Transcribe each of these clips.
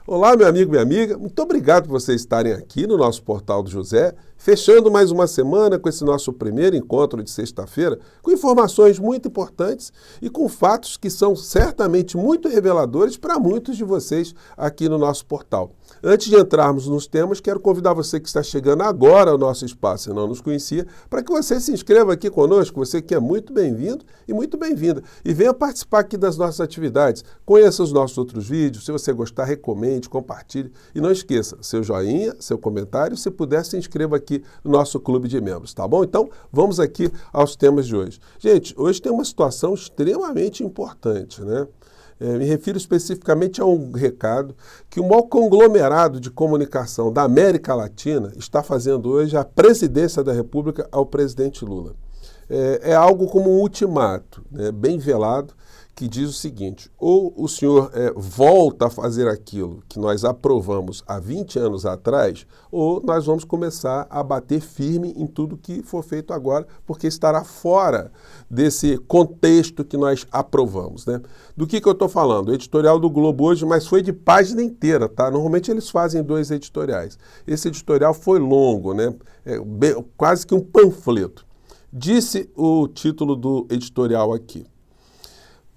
Olá, meu amigo, minha amiga, muito obrigado por vocês estarem aqui no nosso Portal do José, fechando mais uma semana com esse nosso primeiro encontro de sexta-feira, com informações muito importantes e com fatos que são certamente muito reveladores para muitos de vocês aqui no nosso portal. Antes de entrarmos nos temas, quero convidar você que está chegando agora ao nosso espaço e não nos conhecia, para que você se inscreva aqui conosco, você que é muito bem-vindo e muito bem-vinda. E venha participar aqui das nossas atividades, conheça os nossos outros vídeos, se você gostar, recomende, compartilhe. E não esqueça, seu joinha, seu comentário, se puder, se inscreva aqui no nosso clube de membros, tá bom? Então, vamos aqui aos temas de hoje. Gente, hoje tem uma situação extremamente importante, né? Me refiro especificamente a um recado que o maior conglomerado de comunicação da América Latina está fazendo hoje à presidência da República ao presidente Lula. É algo como um ultimato, né, bem velado, que diz o seguinte: ou o senhor volta a fazer aquilo que nós aprovamos há 20 anos atrás, ou nós vamos começar a bater firme em tudo que for feito agora, porque estará fora desse contexto que nós aprovamos, né? Do que eu estou falando? O editorial do Globo hoje, mas foi de página inteira, tá? Normalmente eles fazem 2 editoriais. Esse editorial foi longo, né? Quase que um panfleto. Disse o título do editorial aqui: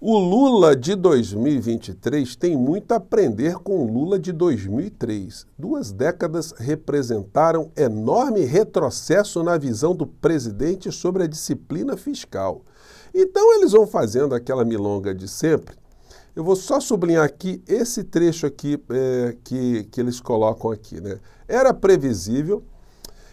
o Lula de 2023 tem muito a aprender com o Lula de 2003. 2 décadas representaram enorme retrocesso na visão do presidente sobre a disciplina fiscal. Então eles vão fazendo aquela milonga de sempre. Eu vou só sublinhar aqui esse trecho aqui que eles colocam aqui, né? Era previsível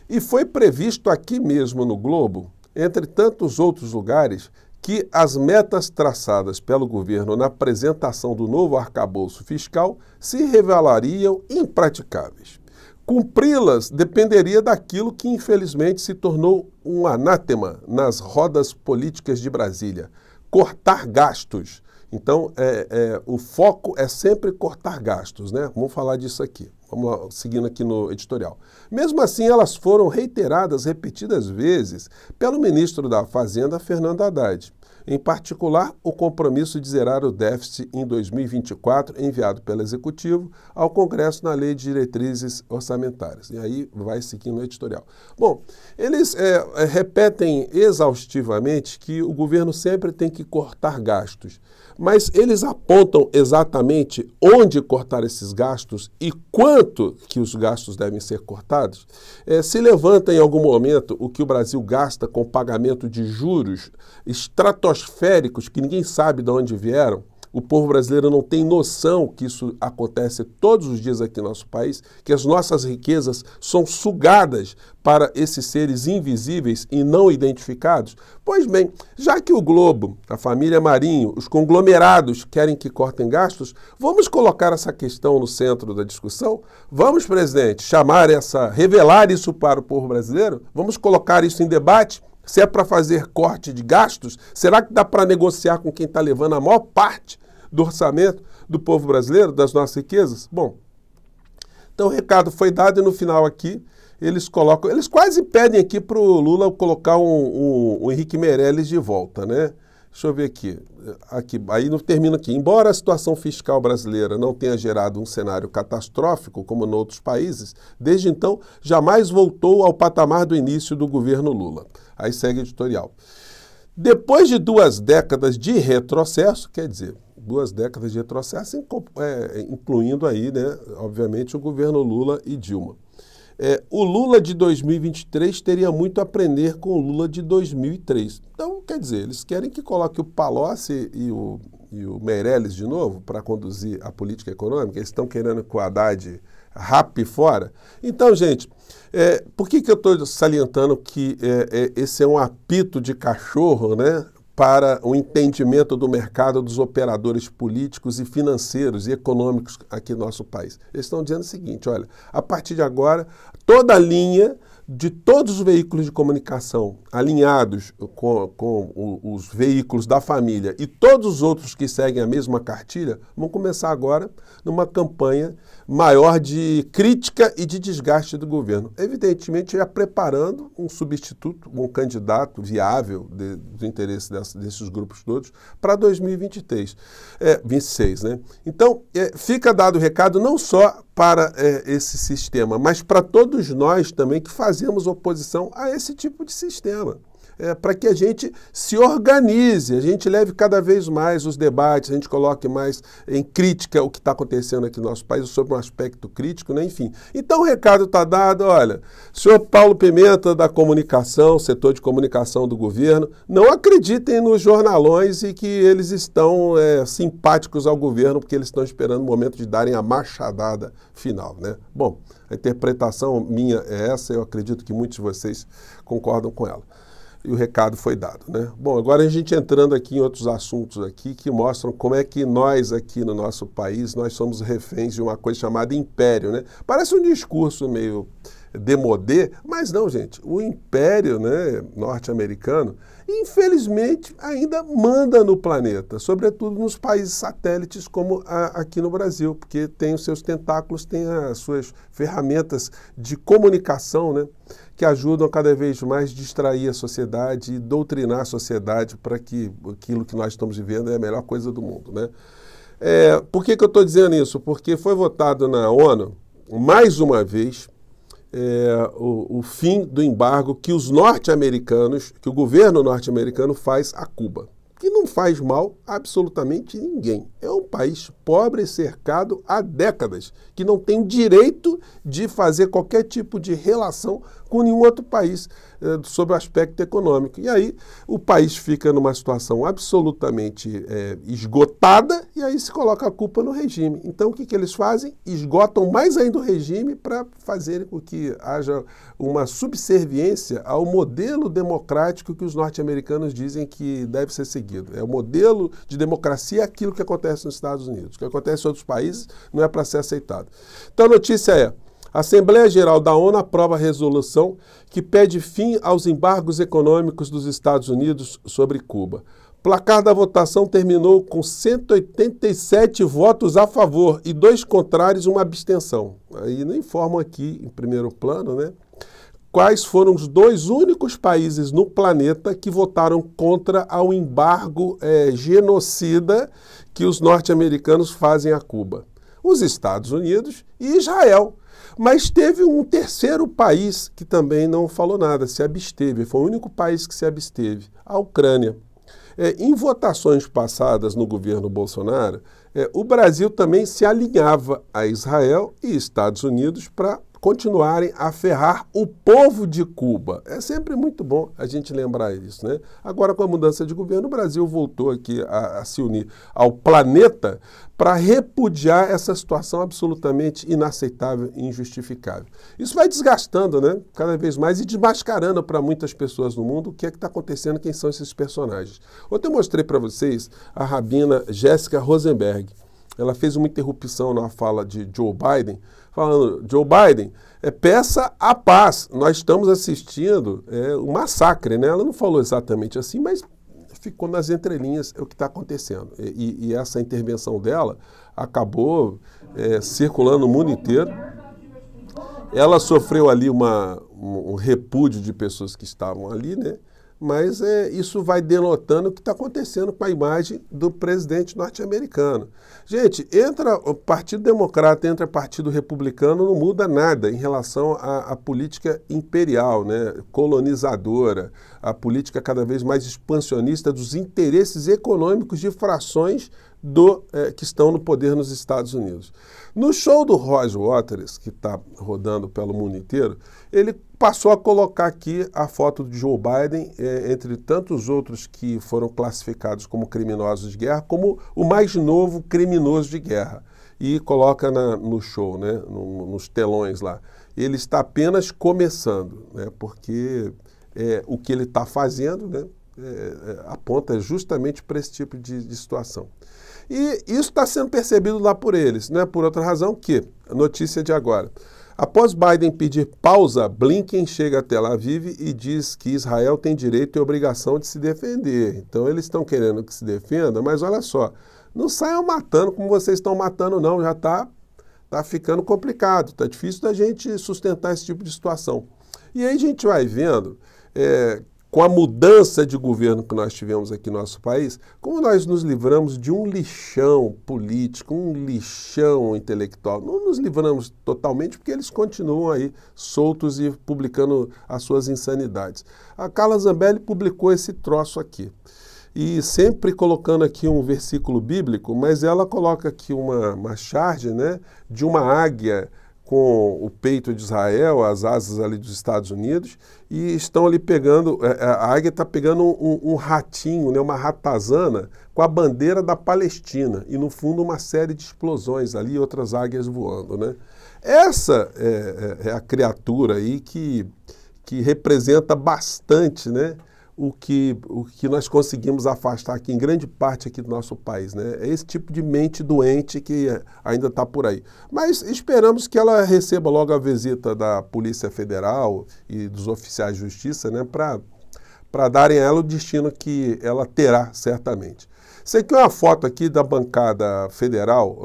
e foi previsto aqui mesmo no Globo, entre tantos outros lugares, que as metas traçadas pelo governo na apresentação do novo arcabouço fiscal se revelariam impraticáveis. Cumpri-las dependeria daquilo que infelizmente se tornou um anátema nas rodas políticas de Brasília: cortar gastos. Então, o foco é sempre cortar gastos, né? Vamos falar disso aqui. Vamos lá, seguindo aqui no editorial. Mesmo assim, elas foram reiteradas repetidas vezes pelo ministro da Fazenda, Fernando Haddad. Em particular, o compromisso de zerar o déficit em 2024, enviado pelo Executivo ao Congresso na Lei de Diretrizes Orçamentárias. E aí vai seguindo o editorial. Bom, eles repetem exaustivamente que o governo sempre tem que cortar gastos, mas eles apontam exatamente onde cortar esses gastos e quanto que os gastos devem ser cortados. Se levanta em algum momento o que o Brasil gasta com pagamento de juros estratosféricos que ninguém sabe de onde vieram. O povo brasileiro não tem noção que isso acontece todos os dias aqui no nosso país, que as nossas riquezas são sugadas para esses seres invisíveis e não identificados. Pois bem, já que o Globo, a família Marinho, os conglomerados querem que cortem gastos, vamos colocar essa questão no centro da discussão? Vamos, presidente, revelar isso para o povo brasileiro? Vamos colocar isso em debate? Se é para fazer corte de gastos, será que dá para negociar com quem está levando a maior parte do orçamento do povo brasileiro, das nossas riquezas? Bom, então o recado foi dado e no final aqui eles quase pedem aqui para o Lula colocar o Henrique Meirelles de volta, né? Deixa eu ver aqui, aí termina aqui. Embora a situação fiscal brasileira não tenha gerado um cenário catastrófico, como em outros países, desde então jamais voltou ao patamar do início do governo Lula. Aí segue o editorial. Depois de 2 décadas de retrocesso, quer dizer, 2 décadas de retrocesso, incluindo aí, né, obviamente, o governo Lula e Dilma. O Lula de 2023 teria muito a aprender com o Lula de 2003. Então, quer dizer, eles querem que coloque o Palocci e o Meirelles de novo para conduzir a política econômica. Eles estão querendo que o Haddad rape fora. Então, gente, por que eu estou salientando que esse é um apito de cachorro, né, para o entendimento do mercado dos operadores políticos e financeiros e econômicos aqui no nosso país? Eles estão dizendo o seguinte: olha, a partir de agora, toda a linha de todos os veículos de comunicação alinhados com os veículos da família e todos os outros que seguem a mesma cartilha, vão começar agora numa campanha maior de crítica e de desgaste do governo. Evidentemente, já preparando um substituto, um candidato viável do interesse desses grupos todos para 2023, 26, né? Então, fica dado o recado não só para esse sistema, mas para todos nós também que fazemos oposição a esse tipo de sistema. Para que a gente se organize, a gente leve cada vez mais os debates, a gente coloque mais em crítica o que está acontecendo aqui no nosso país, sobre um aspecto crítico, né? Enfim. Então o recado está dado, olha, senhor Paulo Pimenta da comunicação, setor de comunicação do governo, não acreditem nos jornalões e que eles estão simpáticos ao governo, porque eles estão esperando o momento de darem a machadada final, né? Bom, a interpretação minha é essa, eu acredito que muitos de vocês concordam com ela. E o recado foi dado, né? Bom, agora a gente entrando aqui em outros assuntos aqui que mostram como é que nós aqui no nosso país, nós somos reféns de uma coisa chamada império, né? Parece um discurso meio demodê, mas não, gente. O império, né, norte-americano, infelizmente, ainda manda no planeta, sobretudo nos países satélites como aqui no Brasil, porque tem os seus tentáculos, tem as suas ferramentas de comunicação, né, que ajudam cada vez mais a distrair a sociedade e doutrinar a sociedade para que aquilo que nós estamos vivendo é a melhor coisa do mundo, né? Por que eu estou dizendo isso? Porque foi votado na ONU, mais uma vez, o fim do embargo que os norte-americanos, que o governo norte-americano faz a Cuba, que não faz mal a absolutamente ninguém. É um país pobre e cercado há décadas, que não tem direito de fazer qualquer tipo de relação com nenhum outro país sobre o aspecto econômico. E aí o país fica numa situação absolutamente esgotada e aí se coloca a culpa no regime. Então o que eles fazem? Esgotam mais ainda o regime para fazer com que haja uma subserviência ao modelo democrático que os norte-americanos dizem que deve ser seguido. É o modelo de democracia, aquilo que acontece nos Estados Unidos. O que acontece em outros países não é para ser aceitado. Então a notícia é: a Assembleia Geral da ONU aprova a resolução que pede fim aos embargos econômicos dos Estados Unidos sobre Cuba. O placar da votação terminou com 187 votos a favor e 2 contrários e uma abstenção. Aí não informam aqui, em primeiro plano, né, quais foram os 2 únicos países no planeta que votaram contra ao embargo genocida que os norte-americanos fazem a Cuba: os Estados Unidos e Israel. Mas teve um terceiro país que também não falou nada, se absteve. Foi o único país que se absteve: a Ucrânia. Em votações passadas no governo Bolsonaro, o Brasil também se alinhava a Israel e Estados Unidos para continuarem a ferrar o povo de Cuba. É sempre muito bom a gente lembrar isso, né? Agora, com a mudança de governo, o Brasil voltou aqui a se unir ao planeta para repudiar essa situação absolutamente inaceitável e injustificável. Isso vai desgastando, né, cada vez mais e desmascarando para muitas pessoas no mundo o que é que está acontecendo, quem são esses personagens. Ontem eu mostrei para vocês a rabina Jéssica Rosenberg. Ela fez uma interrupção na fala de Joe Biden, falando: Joe Biden, peça a paz. Nós estamos assistindo um massacre, né? Ela não falou exatamente assim, mas ficou nas entrelinhas o que está acontecendo. E essa intervenção dela acabou circulando no mundo inteiro. Ela sofreu ali um repúdio de pessoas que estavam ali, né? Mas isso vai denotando o que está acontecendo com a imagem do presidente norte-americano. Gente, entra o Partido Democrata, entra o Partido Republicano, não muda nada em relação à política imperial, né, colonizadora, a política cada vez mais expansionista dos interesses econômicos de frações que estão no poder nos Estados Unidos. No show do Roger Waters, que está rodando pelo mundo inteiro, ele passou a colocar aqui a foto de Joe Biden, entre tantos outros que foram classificados como criminosos de guerra, como o mais novo criminoso de guerra. E coloca no show, né, nos telões lá. Ele está apenas começando, né, porque o que ele está fazendo, né, aponta justamente para esse tipo de situação. E isso está sendo percebido lá por eles, não é por outra razão que, notícia de agora, após Biden pedir pausa, Blinken chega a Tel Aviv e diz que Israel tem direito e obrigação de se defender. Então eles estão querendo que se defenda, mas olha só, não saiam matando como vocês estão matando não, já está ficando complicado, está difícil da gente sustentar esse tipo de situação. E aí a gente vai vendo, com a mudança de governo que nós tivemos aqui no nosso país, como nós nos livramos de um lixão político, um lixão intelectual. Não nos livramos totalmente porque eles continuam aí soltos e publicando as suas insanidades. A Carla Zambelli publicou esse troço aqui. E sempre colocando aqui um versículo bíblico, mas ela coloca aqui uma charge, né, de uma águia com o peito de Israel, as asas ali dos Estados Unidos, e estão ali pegando, a águia está pegando um ratinho, né, uma ratazana, com a bandeira da Palestina, e no fundo uma série de explosões ali, outras águias voando, né? Essa é a criatura aí que representa bastante, né, o que nós conseguimos afastar aqui, em grande parte aqui do nosso país, né? É esse tipo de mente doente que ainda está por aí. Mas esperamos que ela receba logo a visita da Polícia Federal e dos oficiais de justiça, né? Para darem a ela o destino que ela terá, certamente. Isso aqui é uma foto aqui da bancada federal,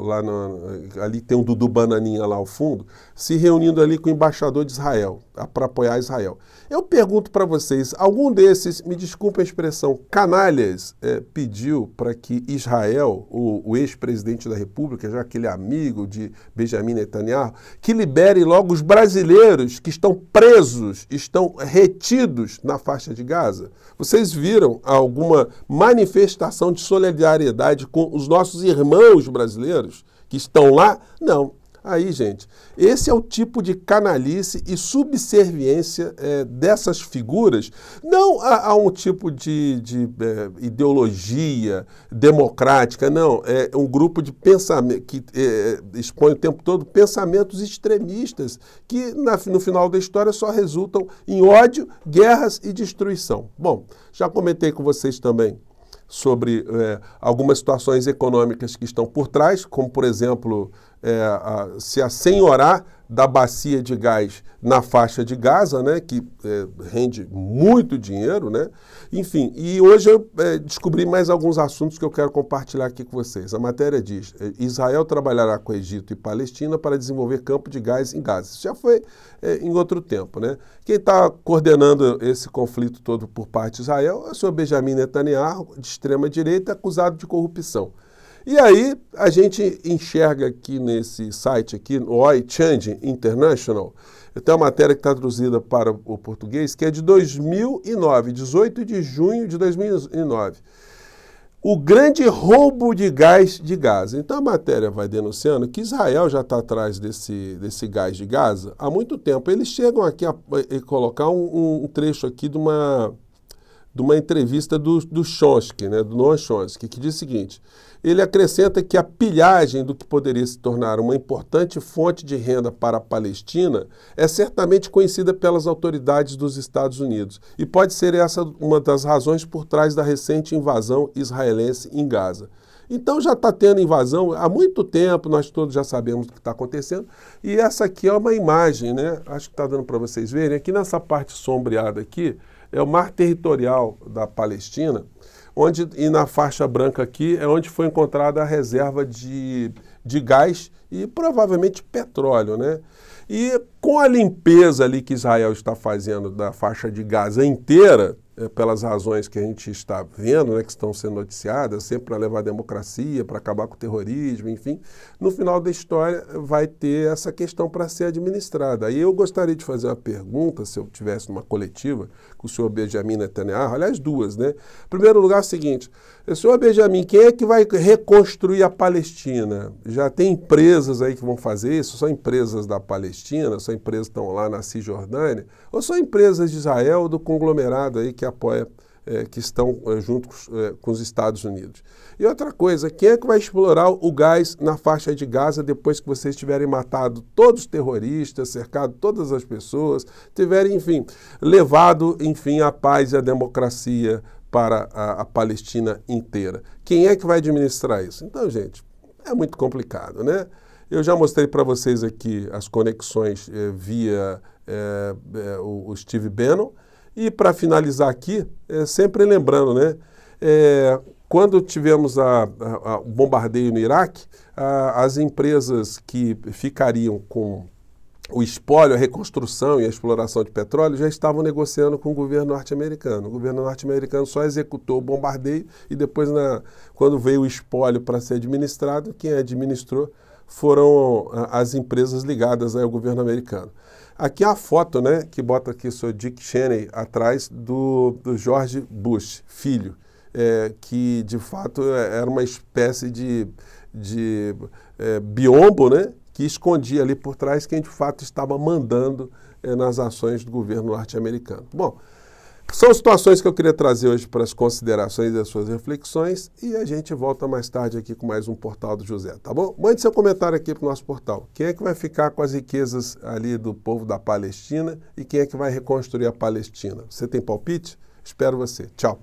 ali tem um Dudu Bananinha lá ao fundo, se reunindo ali com o embaixador de Israel, para apoiar Israel. Eu pergunto para vocês, algum desses, me desculpa a expressão, canalhas, pediu para que Israel, o ex-presidente da República, já aquele amigo de Benjamin Netanyahu, que libere logo os brasileiros que estão presos, estão retidos na faixa de Gaza? Vocês viram alguma manifestação de solidariedade com os nossos irmãos brasileiros que estão lá? Não. Aí, gente, esse é o tipo de canalice e subserviência dessas figuras, não a um tipo de ideologia democrática, não, é um grupo de pensamento que expõe o tempo todo pensamentos extremistas que, no final da história, só resultam em ódio, guerras e destruição. Bom, já comentei com vocês também sobre algumas situações econômicas que estão por trás, como, por exemplo, se assenhorar da bacia de gás na faixa de Gaza, né, que rende muito dinheiro, né? Enfim, e hoje eu descobri mais alguns assuntos que eu quero compartilhar aqui com vocês. A matéria diz: Israel trabalhará com Egito e Palestina para desenvolver campo de gás em Gaza. Isso já foi em outro tempo, né? Quem está coordenando esse conflito todo por parte de Israel é o senhor Benjamin Netanyahu, de extrema direita, acusado de corrupção. E aí a gente enxerga aqui nesse site, aqui, no Oi Change International, tem uma matéria que está traduzida para o português, que é de 2009, 18 de junho de 2009. O grande roubo de gás de Gaza. Então a matéria vai denunciando que Israel já está atrás desse gás de Gaza há muito tempo. Eles chegam aqui a colocar um trecho aqui de uma entrevista do Chomsky, né, do Noam Chomsky, que diz o seguinte: ele acrescenta que a pilhagem do que poderia se tornar uma importante fonte de renda para a Palestina é certamente conhecida pelas autoridades dos Estados Unidos e pode ser essa uma das razões por trás da recente invasão israelense em Gaza. Então já está tendo invasão há muito tempo, nós todos já sabemos o que está acontecendo, e essa aqui é uma imagem, né? Acho que está dando para vocês verem, aqui nessa parte sombreada aqui, é o mar territorial da Palestina, e na faixa branca aqui é onde foi encontrada a reserva de gás e provavelmente petróleo, né? E com a limpeza ali que Israel está fazendo da faixa de Gaza inteira, pelas razões que a gente está vendo, né, que estão sendo noticiadas, sempre para levar a democracia, para acabar com o terrorismo, enfim, no final da história vai ter essa questão para ser administrada. Aí eu gostaria de fazer uma pergunta, se eu tivesse numa coletiva com o senhor Benjamin Netanyahu, aliás, duas, né? Em primeiro lugar, é o seguinte: senhor Benjamin, quem é que vai reconstruir a Palestina? Já tem empresas aí que vão fazer isso? São empresas da Palestina? São empresas que estão lá na Cisjordânia? Ou são empresas de Israel, do conglomerado aí que apoia, que estão junto com os Estados Unidos? E outra coisa, quem é que vai explorar o gás na faixa de Gaza depois que vocês tiverem matado todos os terroristas, cercado todas as pessoas, tiverem, enfim, levado, enfim, a paz e a democracia para a Palestina inteira. Quem é que vai administrar isso? Então, gente, é muito complicado, né? Eu já mostrei para vocês aqui as conexões via o Steve Bannon. E para finalizar aqui, sempre lembrando, né? Quando tivemos o bombardeio no Iraque, as empresas que ficariam com o espólio, a reconstrução e a exploração de petróleo já estavam negociando com o governo norte-americano. O governo norte-americano só executou o bombardeio e depois, quando veio o espólio para ser administrado, quem administrou foram as empresas ligadas ao governo americano. Aqui a foto, né, que bota aqui o Sr. Dick Cheney atrás do George Bush, filho, que de fato era uma espécie de biombo, né, que escondia ali por trás quem de fato estava mandando nas ações do governo norte-americano. Bom, são situações que eu queria trazer hoje para as considerações e as suas reflexões e a gente volta mais tarde aqui com mais um Portal do José, tá bom? Mande seu comentário aqui para o nosso portal. Quem é que vai ficar com as riquezas ali do povo da Palestina e quem é que vai reconstruir a Palestina? Você tem palpite? Espero você. Tchau.